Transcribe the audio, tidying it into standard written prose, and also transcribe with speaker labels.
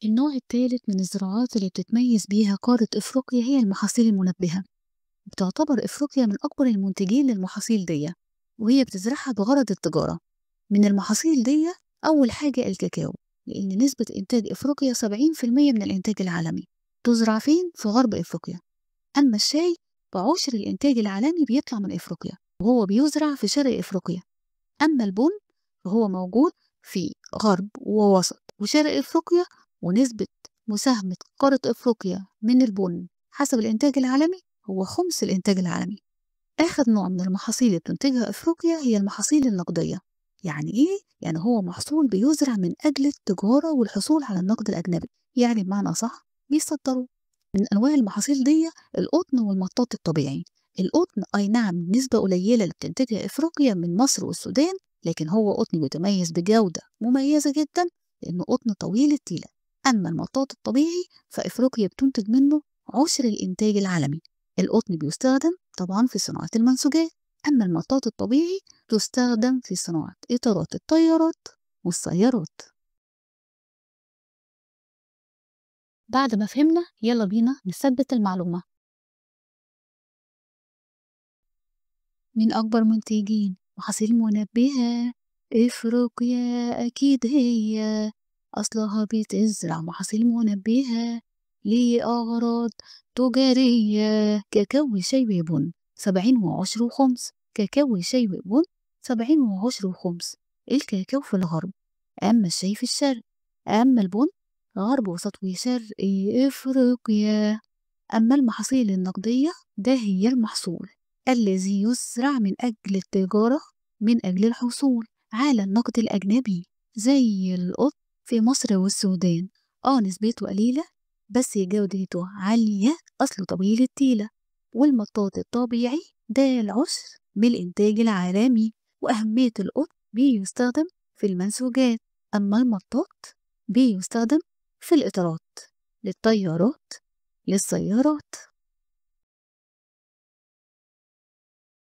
Speaker 1: النوع الثالث من الزراعات اللي بتتميز بيها قارة إفريقيا هي المحاصيل المنبهة. بتعتبر إفريقيا من أكبر المنتجين للمحاصيل دي، وهي بتزرعها بغرض التجارة. من المحاصيل دي أول حاجة الكاكاو، لأن نسبة إنتاج إفريقيا 70% من الإنتاج العالمي. تزرع فين؟ في غرب إفريقيا. أما الشاي فعشر الإنتاج العالمي بيطلع من إفريقيا، وهو بيزرع في شرق إفريقيا. أما البن فهو موجود في غرب ووسط وشرق إفريقيا، ونسبة مساهمة قارة إفريقيا من البن حسب الإنتاج العالمي هو خمس الإنتاج العالمي. آخر نوع من المحاصيل اللي بتنتجها إفريقيا هي المحاصيل النقدية. يعني إيه؟ يعني هو محصول بيزرع من أجل التجارة والحصول على النقد الأجنبي، يعني بمعنى صح بيصدروا. من أنواع المحاصيل دي القطن والمطاط الطبيعي. القطن أي نعم نسبة قليلة اللي بتنتجها إفريقيا من مصر والسودان، لكن هو قطن بيتميز بجودة مميزة جدا لأنه قطن طويل التيلة. أما المطاط الطبيعي فإفريقيا بتنتج منه عشر الإنتاج العالمي. القطن بيستخدم طبعا في صناعة المنسوجات، أما المطاط الطبيعي تستخدم في صناعة إطارات الطيارات والسيارات. بعد ما فهمنا يلا بينا نثبت المعلومة. من أكبر منتجين محاصيل منبهة إفريقيا أكيد هي. أصلها بتزرع محاصيل منبهة لأغراض تجارية. كاكاو شاي وبن 70 و10 و5. كاكاو شاي وبن 70 و10 و5. الكاكاو في الغرب، أما الشاي في الشرق. أما البن غرب وسط وشرق إفريقيا. أما المحاصيل النقدية ده هي المحصول الذي يزرع من أجل التجارة، من أجل الحصول على النقد الأجنبي، زي القطن في مصر والسودان. نسبته قليلة بس جودته عالية، أصله طويل التيلة. والمطاط الطبيعي ده العشر بالإنتاج العالمي. وأهمية القطن بيستخدم في المنسوجات، أما المطاط بيستخدم في الإطارات للطيارات للسيارات.